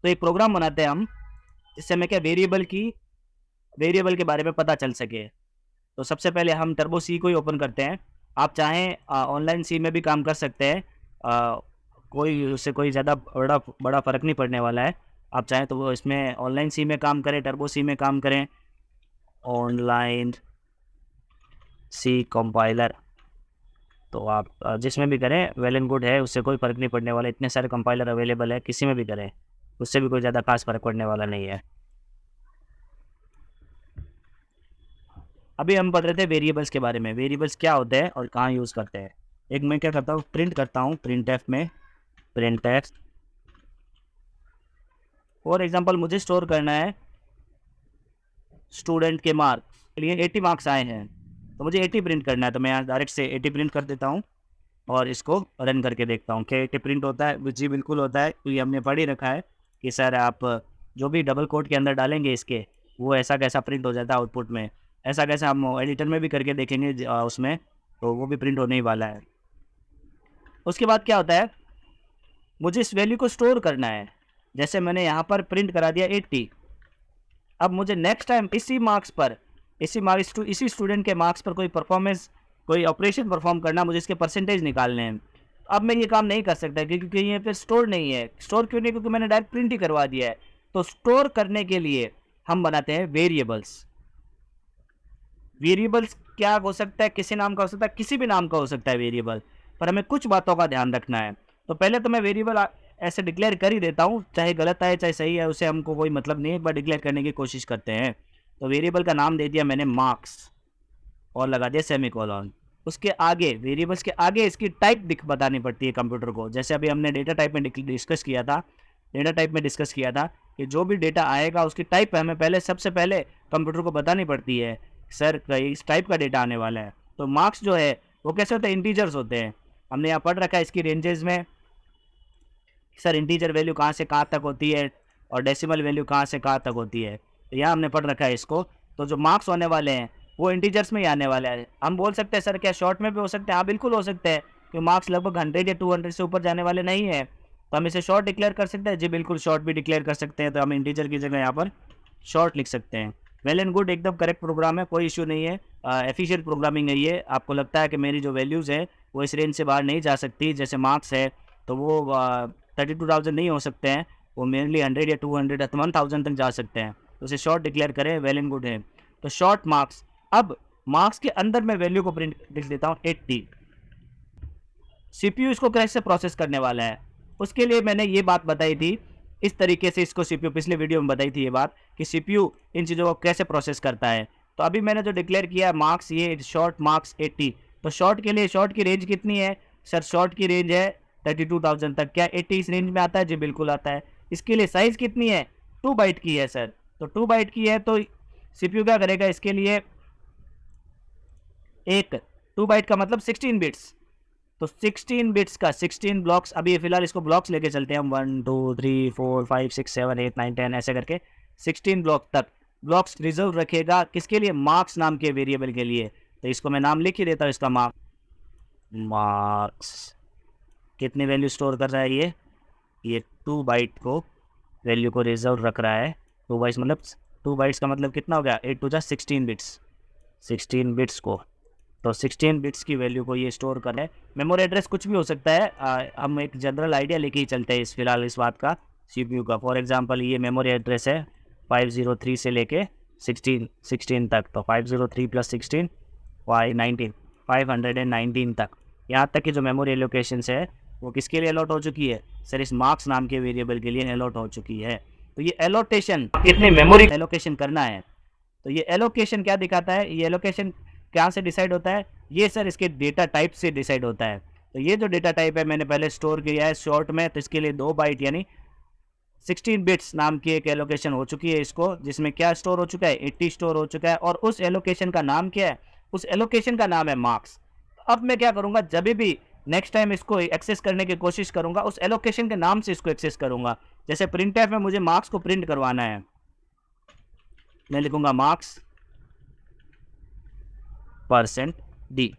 तो एक प्रोग्राम बनाते हैं हम, जिससे हमें क्या वेरिएबल के बारे में पता चल सके। तो सबसे पहले हम टर्बो सी को ही ओपन करते हैं। आप चाहें ऑनलाइन सी में भी काम कर सकते हैं। कोई उससे कोई ज़्यादा बड़ा बड़ा फ़र्क नहीं पड़ने वाला है। आप चाहें तो वो इसमें ऑनलाइन सी में काम करें, टर्बो सी में काम करें। ऑनलाइन सी कंपाइलर, तो आप जिसमें भी करें वेल एंड गुड है, उससे कोई फ़र्क नहीं पड़ने वाला। इतने सारे कंपाइलर अवेलेबल है, किसी में भी करें, उससे भी कोई ज़्यादा खास फ़र्क पड़ने वाला नहीं है। अभी हम पढ़ रहे थे वेरिएबल्स के बारे में, वेरिएबल्स क्या होते हैं और कहाँ यूज़ करते हैं। एक मैं क्या करता हूँ, प्रिंट करता हूँ प्रिंट एफ में, प्रिंट एफ। फॉर एग्जांपल मुझे स्टोर करना है स्टूडेंट के मार्क्स के लिए 80 मार्क्स आए हैं, तो मुझे 80 प्रिंट करना है। तो मैं यहाँ डायरेक्ट से 80 प्रिंट कर देता हूँ और इसको रन करके देखता हूँ कि 80 प्रिंट होता है। जी बिल्कुल होता है, क्योंकि हमने पढ़ ही रखा है कि सर आप जो भी डबल कोट के अंदर डालेंगे इसके, वो ऐसा कैसा प्रिंट हो जाता है आउटपुट में। ऐसा कैसा हम एडिटर में भी करके देखेंगे उसमें, तो वो भी प्रिंट होने ही वाला है। उसके बाद क्या होता है, मुझे इस वैल्यू को स्टोर करना है। जैसे मैंने यहाँ पर प्रिंट करा दिया 80। अब मुझे नेक्स्ट टाइम इसी मार्क्स पर, इसी स्टूडेंट के मार्क्स पर कोई परफॉर्मेंस, कोई ऑपरेशन परफॉर्म करना, मुझे इसके परसेंटेज निकालने हैं। अब मैं ये काम नहीं कर सकता क्योंकि ये फिर स्टोर नहीं है। स्टोर क्यों नहीं? क्योंकि मैंने डायरेक्ट प्रिंट ही करवा दिया है। तो स्टोर करने के लिए हम बनाते हैं वेरिएबल्स। वेरिएबल्स क्या हो सकता है? किसी नाम का हो सकता है, किसी भी नाम का हो सकता है वेरिएबल, पर हमें कुछ बातों का ध्यान रखना है। तो पहले तो मैं वेरिएबल ऐसे डिक्लेयर कर ही देता हूँ, चाहे गलत आए चाहे सही है, उसे हमको कोई मतलब नहीं है, एक बार डिक्लेयर करने की कोशिश करते हैं। तो वेरिएबल का नाम दे दिया मैंने मार्क्स और लगा दिया सेमीकोलन। उसके आगे, वेरिएबल्स के आगे इसकी टाइप बतानी पड़ती है कंप्यूटर को। जैसे अभी हमने डेटा टाइप में डिस्कस किया था, कि जो भी डेटा आएगा उसकी टाइप हमें पहले, सबसे पहले कंप्यूटर को बतानी पड़ती है, सर इस टाइप का डेटा आने वाला है। तो मार्क्स जो है वो कैसे होते हैं? इंटीजर्स होते हैं। हमने यहाँ पढ़ रखा है इसकी रेंजेस में, सर इंटीजर वैल्यू कहाँ से कहाँ तक होती है और डेसिमल वैल्यू कहाँ से कहाँ तक होती है। तो यहाँ हमने पढ़ रखा है इसको। तो जो मार्क्स होने वाले हैं वो इंटीजर्स में ही आने वाले हैं। हम बोल सकते हैं सर क्या शॉर्ट में भी हो सकते हैं? हाँ बिल्कुल हो सकते हैं, क्योंकि मार्क्स लगभग 100 या 200 से ऊपर जाने वाले नहीं है, तो हम इसे शॉर्ट डिक्लेयर कर सकते हैं। जी बिल्कुल, शॉर्ट भी डिक्लेयर कर सकते हैं। तो हम इंटीजर की जगह यहाँ पर शॉर्ट लिख सकते हैं। वेल एंड गुड, एकदम करेक्ट प्रोग्राम है, कोई इशू नहीं है। एफिशिएंट प्रोग्रामिंग है ये। आपको लगता है कि मेरी जो वैल्यूज़ है वो इस रेंज से बाहर नहीं जा सकती, जैसे मार्क्स है तो वो 32,000 नहीं हो सकते हैं, वो मेनली 100 या 200 या 1000 तक जा सकते हैं। तो उसे शॉर्ट डिक्लेयर करें, वेल एंड गुड है। तो शॉर्ट मार्क्स। अब मार्क्स के अंदर मैं वैल्यू को प्रिंट लिख देता हूँ 80। सीपीयू इसको कैसे प्रोसेस करने वाला है, उसके लिए मैंने ये बात बताई थी। इस तरीके से इसको सीपीयू, पिछले वीडियो में बताई थी ये बात कि सीपीयू इन चीज़ों को कैसे प्रोसेस करता है। तो अभी मैंने जो डिक्लेयर किया है मार्क्स, ये शॉर्ट मार्क्स 80। तो शॉर्ट के लिए शॉर्ट की रेंज कितनी है? सर शॉर्ट की रेंज है 32,000 तक। क्या 80 इस रेंज में आता है? जी बिल्कुल आता है। इसके लिए साइज़ कितनी है? 2 बाइट की है सर। तो 2 बाइट की है तो सीपीयू क्या करेगा इसके लिए? एक 2 बाइट का मतलब 16 बिट्स। तो 16 बिट्स का 16 ब्लॉक्स, अभी फिलहाल इसको ब्लॉक्स लेके चलते हैं हम, 1 2 3 4 5 6 7 8 9 10 ऐसे करके 16 ब्लॉक तक ब्लॉक्स रिजर्व रखेगा। किसके लिए? मार्क्स नाम के वेरिएबल के लिए। तो इसको मैं नाम लिख ही देता हूँ इसका, मार्क्स। कितनी वैल्यू स्टोर कर रहा है ये 2 बाइट को वैल्यू को रिजर्व रख रहा है। 2 बाइट्स मतलब 2 बाइट्स का मतलब कितना हो गया? 8 टू जा 16 बिट्स, 16 बिट्स को। तो 16 बिट्स की वैल्यू को ये स्टोर करें। मेमोरी एड्रेस कुछ भी हो सकता है, हम एक जनरल आइडिया लेके ही चलते हैं फिलहाल इस बात का, सीपीयू का। फॉर एग्जांपल ये मेमोरी एड्रेस है 503 से लेके 16 तक। तो 503 प्लस 16 19 519 तक, यहाँ तक की जो मेमोरी एलोकेशन है वो किसके लिए अलॉट हो चुकी है? सर इस मार्क्स नाम के वेरिएबल के लिए अलॉट हो चुकी है। तो ये एलोटेशन, कितनी मेमोरी एलोकेशन करना है। तो ये एलोकेशन क्या दिखाता है? ये एलोकेशन क्या से डिसाइड होता है? ये सर इसके डेटा टाइप से डिसाइड होता है। तो ये जो डेटा टाइप है मैंने पहले स्टोर किया है शॉर्ट में, तो इसके लिए 2 बाइट यानी 16 बिट्स नाम की एक एलोकेशन हो चुकी है इसको, जिसमें क्या स्टोर हो चुका है? 80 स्टोर हो चुका है। और उस एलोकेशन का नाम क्या है? उस एलोकेशन का नाम है मार्क्स। अब मैं क्या करूंगा, जब भी नेक्स्ट टाइम इसको एक्सेस करने की कोशिश करूंगा, उस एलोकेशन के नाम से इसको एक्सेस करूंगा। जैसे प्रिंट में मुझे मार्क्स को प्रिंट करवाना है, मैं लिखूंगा मार्क्स परसेंट डी।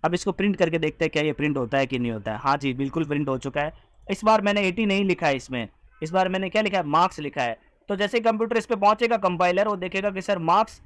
अब इसको प्रिंट करके देखते हैं क्या ये प्रिंट होता है कि नहीं होता है। हाँ जी बिल्कुल प्रिंट हो चुका है। इस बार मैंने 80 नहीं लिखा है इसमें, इस बार मैंने क्या लिखा है, मार्क्स लिखा है। तो जैसे कंप्यूटर इस पे पहुंचेगा, कंपाइलर वो देखेगा कि सर मार्क्स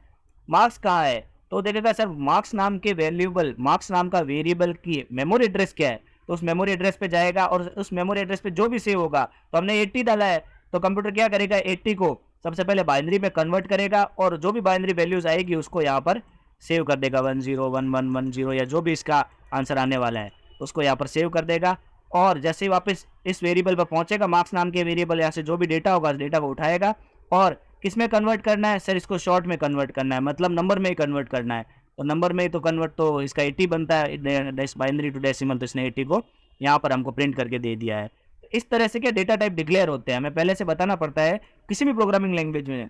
मार्क्स कहाँ है, तो देखेगा सर मार्क्स नाम के वेरिएबल, मार्क्स नाम का वेरिएबल की मेमोरी एड्रेस क्या है, तो उस मेमोरी एड्रेस पे जाएगा और उस मेमोरी एड्रेस पे जो भी सेव होगा, तो हमने 80 डाला है, तो कंप्यूटर क्या करेगा, 80 को सबसे पहले बाइनरी में कन्वर्ट करेगा और जो भी बाइनरी वैल्यूज आएगी उसको यहाँ पर सेव कर देगा, 101110 या जो भी इसका आंसर आने वाला है उसको यहाँ पर सेव कर देगा। और जैसे ही वापस इस वेरिएबल पर पहुंचेगा, मार्क्स नाम के वेरिएबल, यहाँ से जो भी डेटा होगा उस डेटा को उठाएगा और किस में कन्वर्ट करना है, सर इसको शॉर्ट में कन्वर्ट करना है, मतलब नंबर में ही कन्वर्ट करना है। तो नंबर में ही तो कन्वर्ट, तो इसका 80 बनता है, बाइनरी टू डेसिमल, तो इसने 80 को यहाँ पर हमको प्रिंट करके दे दिया है। इस तरह से क्या डेटा टाइप डिक्लेयर होते हैं, हमें पहले से बताना पड़ता है किसी भी प्रोग्रामिंग लैंग्वेज में।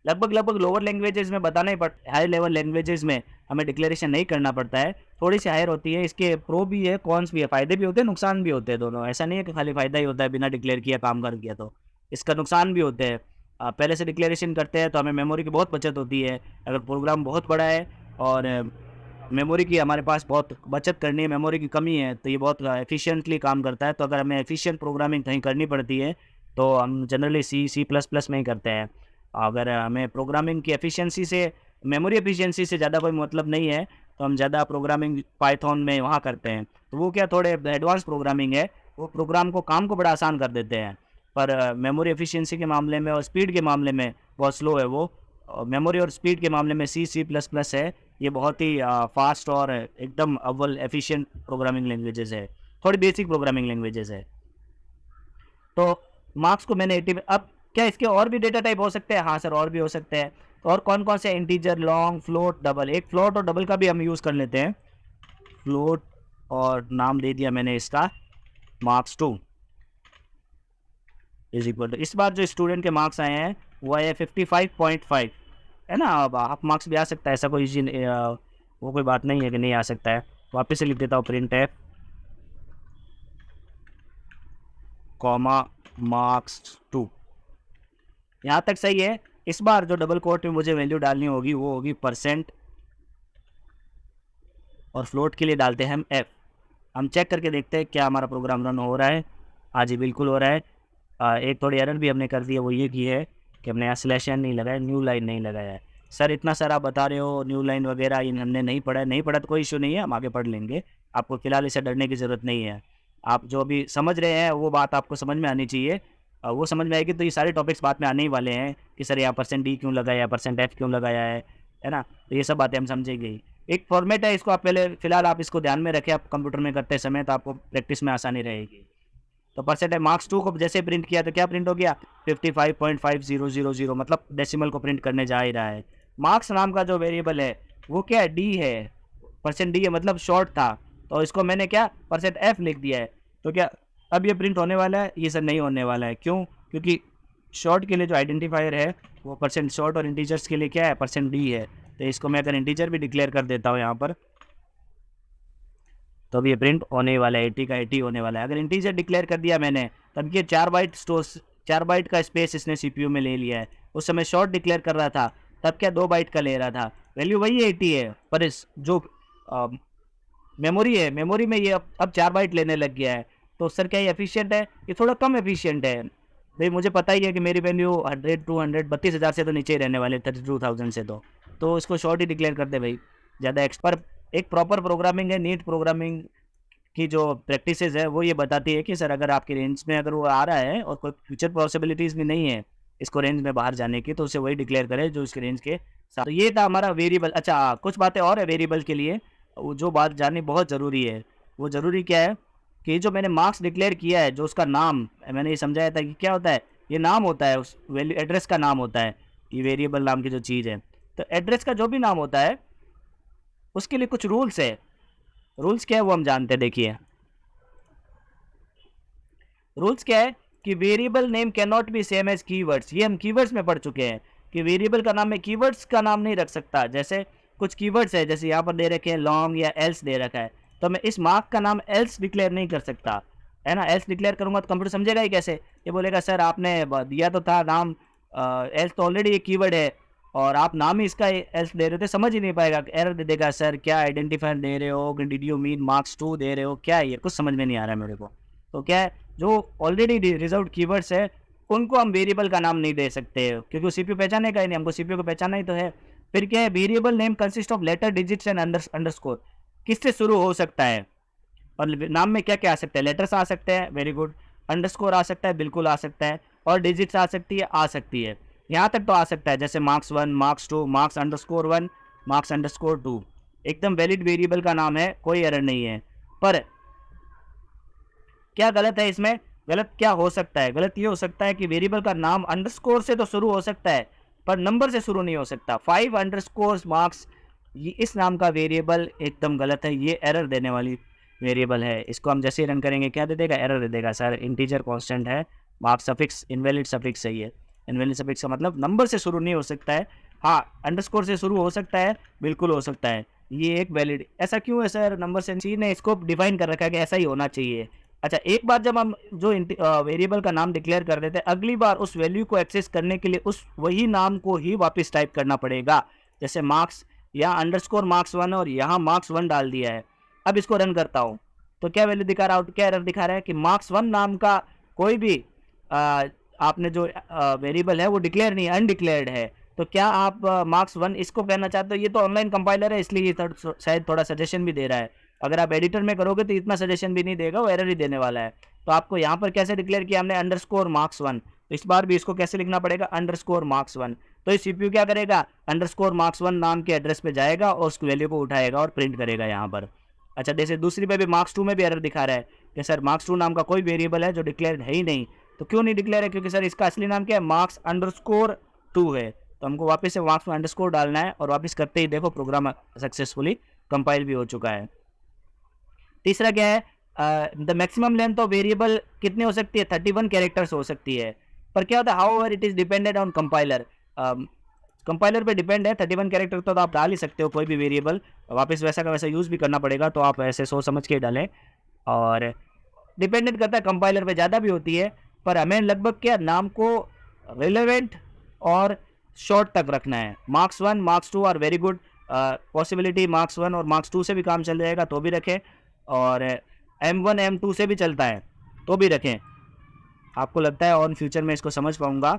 लगभग लोअर लैंग्वेजेस में बताना ही पड़ता है, हाई लेवल लैंग्वेजेस में हमें डिक्लेरेशन नहीं करना पड़ता है, थोड़ी सी हायर होती है। इसके प्रो भी है, कॉन्स भी है, फायदे भी होते हैं, नुकसान भी होते हैं दोनों। ऐसा नहीं है कि खाली फायदा ही होता है बिना डिक्लेयर किया काम कर किया, तो इसका नुकसान भी होते हैं। पहले से डिक्लेरेशन करते हैं तो हमें मेमोरी की बहुत बचत होती है। अगर प्रोग्राम बहुत बड़ा है और मेमोरी की हमारे पास बहुत बचत करनी है, मेमोरी की कमी है, तो ये बहुत एफिशिएंटली काम करता है। तो अगर हमें एफिशिएंट प्रोग्रामिंग कहीं करनी पड़ती है तो हम जनरली सी प्लस प्लस में ही करते हैं। अगर हमें प्रोग्रामिंग की एफिशिएंसी से, मेमोरी एफिशिएंसी से ज़्यादा कोई मतलब नहीं है, तो हम ज़्यादा प्रोग्रामिंग पाइथन में वहाँ करते हैं। तो वो क्या थोड़े एडवांस प्रोग्रामिंग है, वो प्रोग्राम को, काम को बड़ा आसान कर देते हैं। पर मेमोरी एफिशिएंसी के मामले में और स्पीड के मामले में बहुत स्लो है वो। मेमोरी और स्पीड के मामले में सी प्लस प्लस है, ये बहुत ही फास्ट और एकदम अव्वल एफिशिएंट प्रोग्रामिंग लैंग्वेजेस है, थोड़ी बेसिक प्रोग्रामिंग लैंग्वेजेस है। तो मार्क्स को मैंने 80 में, अब क्या इसके और भी डेटा टाइप हो सकते हैं, हाँ सर और भी हो सकते हैं। तो और कौन कौन से, इंटीजर, लॉन्ग, फ्लोट, डबल। एक फ्लोट और डबल का भी हम यूज़ कर लेते हैं। फ्लोट और नाम दे दिया मैंने इसका marks2 इज इक्वल टू, इस बार जो स्टूडेंट के मार्क्स आए हैं वो आए 55.5 है ना। अब हाफ मार्क्स भी आ सकता है, ऐसा कोई वो कोई बात नहीं है कि नहीं आ सकता है। वापस से लिख देता हूँ, प्रिंट एफ कॉमा marks2, यहाँ तक सही है। इस बार जो डबल कोट में मुझे वैल्यू डालनी होगी वो होगी %, और फ्लोट के लिए डालते हैं हम f। हम चेक करके देखते हैं क्या हमारा प्रोग्राम रन हो रहा है। आज ही बिल्कुल हो रहा है। एक थोड़ी एरर भी हमने कर दी है, वो ये की है कि हमने यहाँ /n नहीं लगाया, न्यू लाइन नहीं लगाया है। सर इतना सर आप बता रहे हो न्यू लाइन वगैरह, इन हमने नहीं पढ़ा है। नहीं पढ़ा तो कोई इशू नहीं है, हम आगे पढ़ लेंगे, आपको फिलहाल इसे डरने की ज़रूरत नहीं है। आप जो भी समझ रहे हैं वो बात आपको समझ में आनी चाहिए। वो समझ में आएगी तो ये सारे टॉपिक्स बाद में आने ही वाले हैं कि सर यहाँ %d क्यों लगाया, %f क्यों लगाया है ना। तो ये सब बातें हम समझेंगे ही। एक फॉर्मेट है, इसको आप पहले फिलहाल आप इसको ध्यान में रखें, आप कंप्यूटर में करते समय, तो आपको प्रैक्टिस में आसानी रहेगी। तो marks2 को जैसे प्रिंट किया तो क्या प्रिंट हो गया, 55.5000, मतलब डेसिमल को प्रिंट करने जा ही रहा है। मार्क्स नाम का जो वेरिएबल है वो क्या है, डी है, %d है, मतलब शॉर्ट था, तो इसको मैंने क्या %f लिख दिया है। तो क्या अब ये प्रिंट होने वाला है, ये सर नहीं होने वाला है। क्यों, क्योंकि शॉर्ट के लिए जो आइडेंटिफायर है वो %शॉर्ट, और इंटीजर्स के लिए क्या है %d है। तो इसको मैं अगर इंटीजर भी डिक्लेयर कर देता हूँ यहाँ पर, तो अब ये प्रिंट होने वाला है, 80 का 80 होने वाला है। अगर इंटीजर डिक्लेयर कर दिया मैंने, तब ये 4 बाइट का स्पेस इसने सीपीयू में ले लिया है। उस समय शॉर्ट डिक्लेयर कर रहा था, तब क्या 2 बाइट का ले रहा था। वैल्यू वही 80 है, पर इस जो मेमोरी है, मेमोरी में ये अब 4 बाइट लेने लग गया है। तो सर क्या ये एफिशिएंट है, ये थोड़ा कम एफिशिएंट है। भाई मुझे पता ही है कि मेरी वैल्यू 100 200 32,000 से तो नीचे ही रहने वाले, 32,000 से। तो इसको शॉर्ट ही डिक्लेयर कर दे भाई, ज़्यादा एक्सपर। एक प्रॉपर प्रोग्रामिंग है, नीट प्रोग्रामिंग की जो प्रैक्टिसेस है वो ये बताती है कि सर अगर आपकी रेंज में अगर वो आ रहा है और कोई फ्यूचर पॉसिबिलिटीज़ भी नहीं है इसको रेंज में बाहर जाने की, तो उसे वही डिक्लेयर करे जो इसके रेंज के साथ। तो ये था हमारा वेरिएबल। अच्छा, कुछ बातें और है वेरिएबल के लिए, वो जो बात जाननी बहुत ज़रूरी है। वो ज़रूरी क्या है कि जो मैंने मार्क्स डिक्लेयर किया है, जो उसका नाम मैंने ये समझाया था कि क्या होता है, ये नाम होता है, उस वैल्यू एड्रेस का नाम होता है, ये वेरिएबल नाम की जो चीज़ है। तो एड्रेस का जो भी नाम होता है उसके लिए कुछ रूल्स है। रूल्स क्या है वो हम जानते हैं। देखिए रूल्स क्या है कि variable name can not be same as keywords. ये हम कीवर्ड्स में पढ़ चुके हैं कि वेरिएबल का नाम में कीवर्ड्स का नाम नहीं रख सकता। जैसे कुछ कीवर्ड्स है, जैसे यहाँ पर दे रखे हैं लॉन्ग या एल्स दे रखा है, तो मैं इस मार्क का नाम एल्स डिक्लेयर नहीं कर सकता, है ना। एल्स डिक्लेयर करूंगा तो कंप्यूटर समझेगा ही कैसे। ये बोलेगा सर आपने दिया तो था नाम, एल्स तो ऑलरेडी एक कीवर्ड है और आप नाम ही इसका एल्स दे रहे थे, समझ ही नहीं पाएगा, एरर दे देगा। सर क्या आइडेंटिफायर दे रहे हो, डिड यू मीन marks2 दे रहे हो, क्या है ये, कुछ समझ में नहीं आ रहा है मेरे को। तो क्या है, जो ऑलरेडी रिजर्व्ड कीवर्ड्स है उनको हम वेरिएबल का नाम नहीं दे सकते, क्योंकि वो सीपीयू पहचाने का ही नहीं, हमको सीपीयू को पहचाना ही तो है। फिर क्या है, variable name consist of letter, digits and underscore. किससे शुरू हो सकता है और नाम में क्या क्या आ सकता है? लेटर्स आ सकते हैं, वेरी गुड। अंडरस्कोर आ सकता है, बिल्कुल आ सकता है। और डिजिट्स आ सकती है, आ सकती है। यहाँ तक तो आ सकता है, जैसे marks 1, marks 2, marks underscore 1, marks underscore 2। एकदम वैलिड वेरिएबल का नाम है, कोई एरर नहीं है। पर क्या गलत है इसमें? गलत क्या हो सकता है? गलत ये हो सकता है कि वेरिएबल का नाम अंडरस्कोर से तो शुरू हो सकता है पर नंबर से शुरू नहीं हो सकता। 5 अंडरस्कोर मार्क्स, ये इस नाम का वेरिएबल एकदम गलत है, ये एरर देने वाली वेरिएबल है। इसको हम जैसे ही रन करेंगे क्या दे देगा? एरर दे देगा। सर इंटीजर कांस्टेंट है, मार्क्स सफिक्स इनवैलिड सफिक्स सही है। इनवैलिड सफिक्स का मतलब नंबर से शुरू नहीं हो सकता है। हाँ, अंडरस्कोर से शुरू हो सकता है, बिल्कुल हो सकता है। ये एक वैलिड, ऐसा क्यों है सर? नंबर से सी ने इसको डिफाइन कर रखा है कि ऐसा ही होना चाहिए। अच्छा, एक बार जब हम जो वेरिएबल का नाम डिक्लेयर कर देते हैं, अगली बार उस वैल्यू को एक्सेस करने के लिए उस वही नाम को ही वापस टाइप करना पड़ेगा। जैसे मार्क्स, यहाँ अंडरस्कोर मार्क्स 1 और यहाँ मार्क्स 1 डाल दिया है। अब इसको रन करता हूँ तो क्या वैल्यू दिखा रहा है? क्या एरर दिखा रहा है कि मार्क्स 1 नाम का कोई भी आपने जो वेरिएबल है वो डिक्लेयर नहीं है, अनडिक्लेयर्ड है। तो क्या आप मार्क्स 1 इसको कहना चाहते हो? ये तो ऑनलाइन कंपाइलर है, इसलिए ये शायद थोड़ा सजेशन भी दे रहा है। अगर आप एडिटर में करोगे तो इतना सजेशन भी नहीं देगा, वो एरर ही देने वाला है। तो आपको यहाँ पर कैसे डिक्लेयर किया हमने? Underscore marks 1। तो इस बार भी इसको कैसे लिखना पड़ेगा? Underscore marks 1। तो इस सीपीयू क्या करेगा? अंडरस्कोर मार्क्स 1 नाम के एड्रेस पे जाएगा और उस वैल्यू को उठाएगा और प्रिंट करेगा यहाँ पर। अच्छा, जैसे दूसरी पे भी मार्क्स 2 में भी एरर दिखा रहा है कि सर मार्क्स 2 नाम का कोई वेरिएबल है जो डिक्लेयर है ही नहीं। तो क्यों नहीं डिक्लेयर है? क्योंकि सर इसका असली नाम क्या है? मार्क्स अंडरस्कोर 2 है। तो हमको वापस से मार्क्स में अंडरस्कोर डालना है और वापस करते ही देखो प्रोग्राम सक्सेसफुली कंपाइल भी हो चुका है। तीसरा क्या है? The maximum length of variable कितनी हो सकती है? 31 कैरेक्टर्स हो सकती है। पर क्या होता है? How ever it is depended on compiler. Compiler पे डिपेंड है। 31 कैरेक्टर तो आप डाल ही सकते हो कोई भी वेरिएबल, वापस वैसा का वैसा यूज़ भी करना पड़ेगा, तो आप ऐसे सोच समझ के डालें। और डिपेंडेंट करता है, कंपाइलर पे ज़्यादा भी होती है, पर हमें लगभग क्या नाम को रिलेवेंट और शॉर्ट तक रखना है। Marks 1, marks 2 are very good. Possibility marks 1 और मार्क्स 2 से भी काम चल जाएगा तो भी रखें, और M1 M2 से भी चलता है तो भी रखें। आपको लगता है ऑन फ्यूचर में इसको समझ पाऊँगा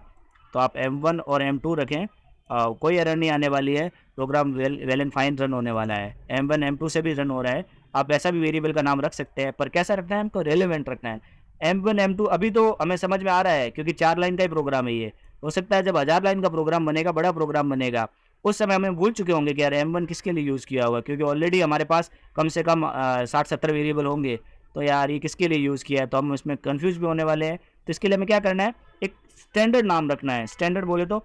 तो आप M1 और M2 रखें। कोई एरर नहीं आने वाली है, program well and fine run होने वाला है। M1 M2 से भी रन हो रहा है। आप वैसा भी वेरिएबल का नाम रख सकते हैं, पर कैसा रखना है? हमको रेलेवेंट रखना है। M1 M2 अभी तो हमें समझ में आ रहा है क्योंकि 4 लाइन का ही प्रोग्राम है ये। हो सकता है जब 1000 लाइन का प्रोग्राम बनेगा, बड़ा प्रोग्राम बनेगा, उस समय हमें भूल चुके होंगे कि यार M1 किसके लिए यूज़ किया हुआ, क्योंकि ऑलरेडी हमारे पास कम से कम 60-70 वेरिएबल होंगे। तो यार ये किसके लिए यूज़ किया है, तो हम इसमें कन्फ्यूज भी होने वाले हैं। तो इसके लिए हमें क्या करना है? एक स्टैंडर्ड नाम रखना है। स्टैंडर्ड बोले तो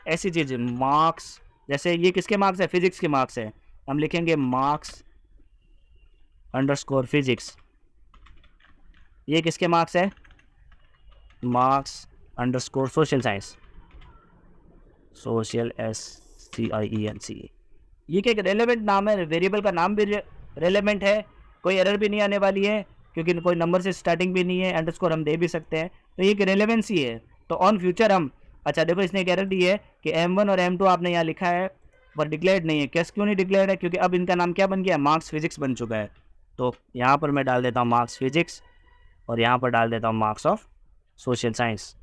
ऐसी चीज़, मार्क्स, जैसे ये किसके मार्क्स है? फिजिक्स के मार्क्स है। हम लिखेंगे मार्क्स अंडरस्कोर फिजिक्स। ये किसके मार्क्स है? Marks underscore social science, social SCIENC। ये क्या रेलेवेंट नाम है? वेरिएबल का नाम भी रेलेवेंट है, कोई एरर भी नहीं आने वाली है क्योंकि कोई नंबर से स्टार्टिंग भी नहीं है, अंडरस्कोर हम दे भी सकते हैं, तो ये एक रेलेवेंसी है। तो ऑन फ्यूचर हम, अच्छा देखो इसने एक एरर दी है कि M1 और M2 आपने यहाँ लिखा है पर डिक्लेयर्ड नहीं है। कैसे क्यों नहीं डिक्लेयर्ड है? क्योंकि अब इनका नाम क्या बन गया? मार्क्स फिजिक्स बन चुका है। तो यहाँ पर मैं डाल देता हूँ मार्क्स फिजिक्स और यहाँ पर डाल देता हूँ marks of social science,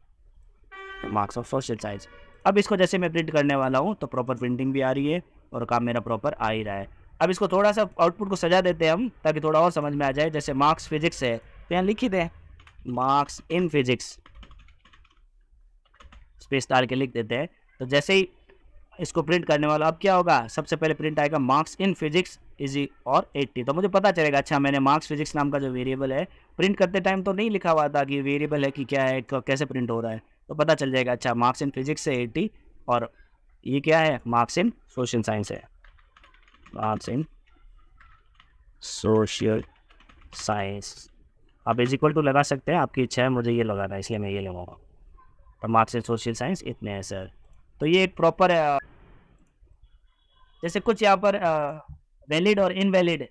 marks of social science. अब इसको जैसे मैं प्रिंट करने वाला हूँ तो प्रॉपर प्रिंटिंग भी आ रही है और काम मेरा प्रॉपर आ ही रहा है। अब इसको थोड़ा सा आउटपुट को सजा देते हैं हम, ताकि थोड़ा और समझ में आ जाए। जैसे मार्क्स फिजिक्स है तो यहाँ लिख ही दें मार्क्स इन फिजिक्स, स्पेस डाल के लिख देते हैं। तो जैसे ही इसको प्रिंट करने वाला, अब क्या होगा? सबसे पहले प्रिंट आएगा मार्क्स इन फिजिक्स इजी और 80। तो मुझे पता चलेगा अच्छा मैंने मार्क्स फिजिक्स नाम का जो वेरिएबल है, प्रिंट करते टाइम तो नहीं लिखा हुआ था कि वेरिएबल है कि क्या है, कैसे प्रिंट हो रहा है, तो पता चल जाएगा अच्छा मार्क्स इन फिजिक्स से 80 और ये क्या है? मार्क्स इन सोशल साइंस है, मार्क्स इन सोशल साइंस। आप इज इक्वल टू लगा सकते हैं, आपकी इच्छा है, मुझे ये लगाना है इसलिए मैं ये लगाऊंगा। और मार्क्स इन सोशल साइंस इतने हैं सर। तो ये एक प्रॉपर जैसे कुछ यहाँ पर वैलिड और इनवैलिड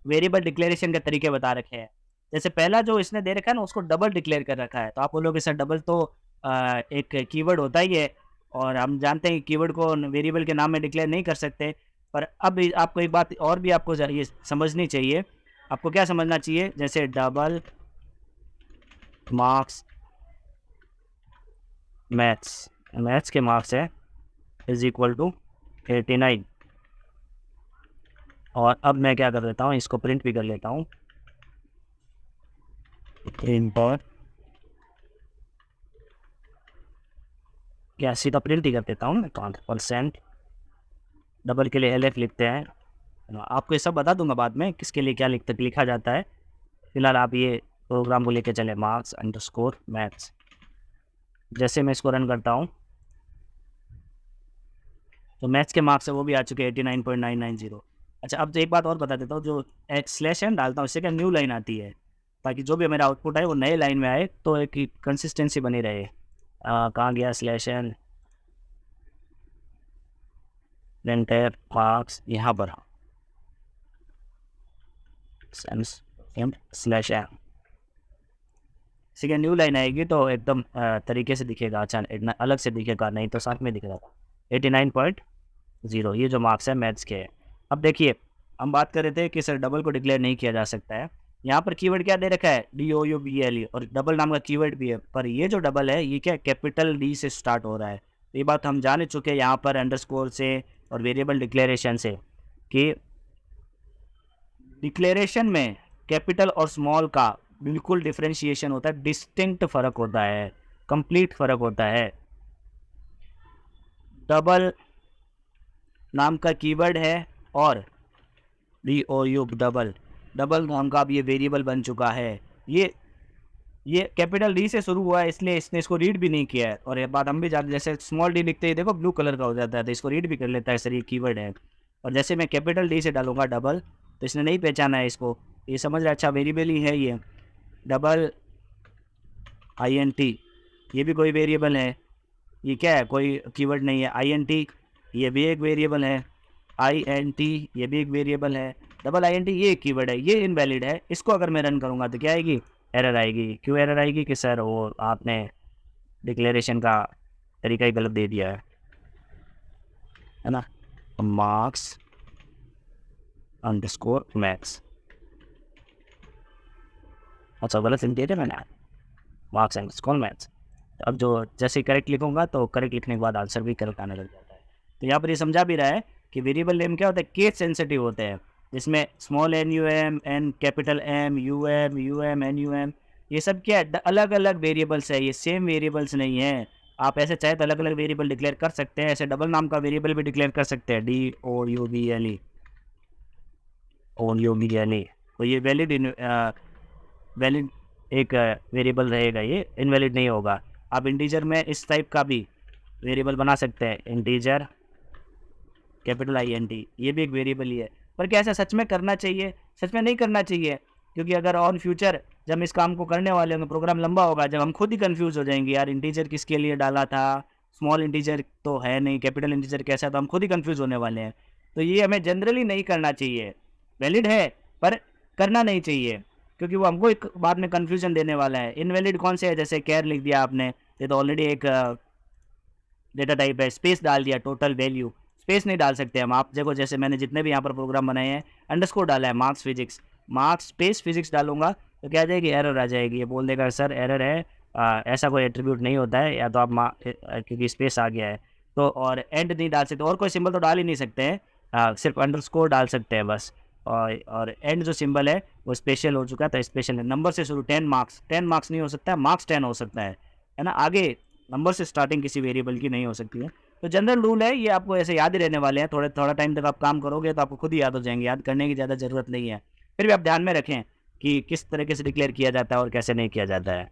वेरिएबल डिक्लेरेशन के तरीके बता रखे हैं। जैसे पहला जो इसने दे रखा है ना, उसको डबल डिक्लेयर कर रखा है। तो आप बोलोगे सर डबल तो एक कीवर्ड होता ही है और हम जानते हैं कि कीवर्ड को वेरिएबल के नाम में डिक्लेयर नहीं कर सकते। पर अब आपको एक बात और भी आपको ये समझनी चाहिए। आपको क्या समझना चाहिए? जैसे डबल मार्क्स मैथ्स के मार्क्स है इज इक्वल टू 89। और अब मैं क्या कर देता हूँ, इसको प्रिंट भी कर लेता हूँ। पर क्या सीधा प्रिंट ही कर देता हूँ मैं। % डबल के लिए LF लिखते हैं। आपको ये सब बता दूंगा बाद में किसके लिए क्या लिखा जाता है। फिलहाल आप ये प्रोग्राम को लेके चले, marks_मैथ्स। जैसे मैं इसको रन करता हूँ तो मैथ्स के मार्क्स है वो भी आ चुके हैं 89.990। अच्छा, अब तो एक बात और बता देता हूँ, जो /n डालता हूँ इससे क्या न्यू लाइन आती है, ताकि जो भी मेरा आउटपुट है वो नए लाइन में आए, तो एक कंसिस्टेंसी बनी रहे। कहाँ गया /n, printf मार्क्स, यहाँ पर /n। इसी का न्यू लाइन आएगी तो एकदम तरीके से दिखेगा, अच्छा अलग से दिखेगा, नहीं तो साथ में दिखेगा। 89.0 ये जो मार्क्स है मैथ्स के। अब देखिए, हम बात कर रहे थे कि सर डबल को डिक्लेयर नहीं किया जा सकता है। यहाँ पर कीवर्ड क्या दे रखा है, DOUBLE, और डबल नाम का कीवर्ड भी है, पर ये जो डबल है ये क्या कैपिटल D से स्टार्ट हो रहा है। तो ये बात हम जान चुके हैं यहाँ पर अंडरस्कोर से और वेरिएबल डिक्लेरेशन से, कि डिक्लेरेशन में कैपिटल और स्मॉल का बिल्कुल डिफरेंशिएशन होता है, डिस्टिंक्ट फ़र्क होता है, कंप्लीट फ़र्क होता है। डबल नाम का कीवर्ड है और DOU डबल नाम का अब ये वेरिएबल बन चुका है। ये कैपिटल D से शुरू हुआ है, इसलिए इसने इसको रीड भी नहीं किया है। और ये बात हम भी जानते हैं, जैसे स्मॉल d लिखते ही देखो ब्लू कलर का हो जाता है, तो इसको रीड भी कर लेता है सर ये कीवर्ड है। और जैसे मैं कैपिटल D से डालूंगा डबल, तो इसने नहीं पहचाना है इसको, ये समझ रहा है अच्छा वेरिएबल ही है ये। डबल INT ये भी कोई वेरिएबल है, ये क्या है, कोई कीवर्ड नहीं है। INT ये भी एक वेरिएबल है, INT ये भी एक वेरिएबल है। डबल INT ये एक कीवर्ड है, ये इनवैलिड है। इसको अगर मैं रन करूँगा तो क्या आएगी, एरर आएगी। क्यों एरर आएगी कि सर वो आपने डिक्लेरेशन का तरीका ही गलत दे दिया है ना, मार्क्स अंडरस्कोर मैथ्स। अच्छा गलत दे दिया मैंने, मार्क्स अंडरस्कोर मैथ्स। अब जो जैसे करेक्ट लिखूंगा तो करेक्ट लिखने के बाद आंसर भी करेक्ट आने लग जाता है। तो यहाँ पर ये समझा भी रहा है कि वेरिएबल नेम क्या होता है, केस सेंसिटिव होते हैं, जिसमें small NUM N capital M UM NUM ये सब क्या है, अलग अलग वेरिएबल्स है, ये सेम वेरिएबल्स नहीं है। आप ऐसे चाहे तो अलग अलग वेरिएबल डिक्लेयर कर सकते हैं, ऐसे डबल नाम का वेरिएबल भी डिक्लेयर कर सकते हैं, DOUBLE। तो ये वैलिड एक वेरिएबल रहेगा, ये इनवैलिड नहीं होगा। आप इंटीजर में इस टाइप का भी वेरिएबल बना सकते हैं, इंटीजर कैपिटल INT ये भी एक वेरिएबल ही है। पर क्या ऐसा सच में करना चाहिए, सच में नहीं करना चाहिए, क्योंकि अगर ऑन फ्यूचर जब हम इस काम को करने वाले होंगे, प्रोग्राम लंबा होगा, जब हम खुद ही कंफ्यूज हो जाएंगे, यार इंटीजर किसके लिए डाला था, स्मॉल इंटीजर तो है नहीं, कैपिटल इंटीजर कैसा, तो हम खुद ही कंफ्यूज होने वाले हैं। तो ये हमें जनरली नहीं करना चाहिए, वैलिड है पर करना नहीं चाहिए, क्योंकि वो हमको एक बाद में कन्फ्यूजन देने वाला है। इनवैलिड कौन से है, जैसे कैर लिख दिया आपने, ये तो ऑलरेडी एक डेटा टाइप है। स्पेस डाल दिया, टोटल वैल्यू, स्पेस नहीं डाल सकते हम। आप देखो जैसे मैंने जितने भी यहाँ पर प्रोग्राम बनाए हैं, अंडरस्कोर डाला है, marks physics, marks space physics डालूंगा तो क्या आ जाएगी, एरर आ जाएगी। ये बोल देगा सर एरर है, ऐसा कोई एट्रीब्यूट नहीं होता है, या तो आप क्योंकि स्पेस आ गया है तो, और एंड नहीं डाल सकते, और कोई सिंबल तो डाल ही नहीं सकते हैं, सिर्फ अंडरस्कोर डाल सकते हैं बस। और एंड जो सिंबल है वो स्पेशल हो चुका है, तो स्पेशल है। नंबर से शुरू 10 मार्क्स नहीं हो सकता है, मार्क्स 10 हो सकता है ना। आगे नंबर से स्टार्टिंग किसी वेरिएबल की नहीं हो सकती है। तो जनरल रूल है ये, आपको ऐसे याद ही रहने वाले हैं, थोड़ा टाइम तक आप काम करोगे तो आपको खुद ही याद हो जाएंगे, याद करने की ज़्यादा ज़रूरत नहीं है। फिर भी आप ध्यान में रखें कि किस तरीके से डिक्लेयर किया जाता है और कैसे नहीं किया जाता है।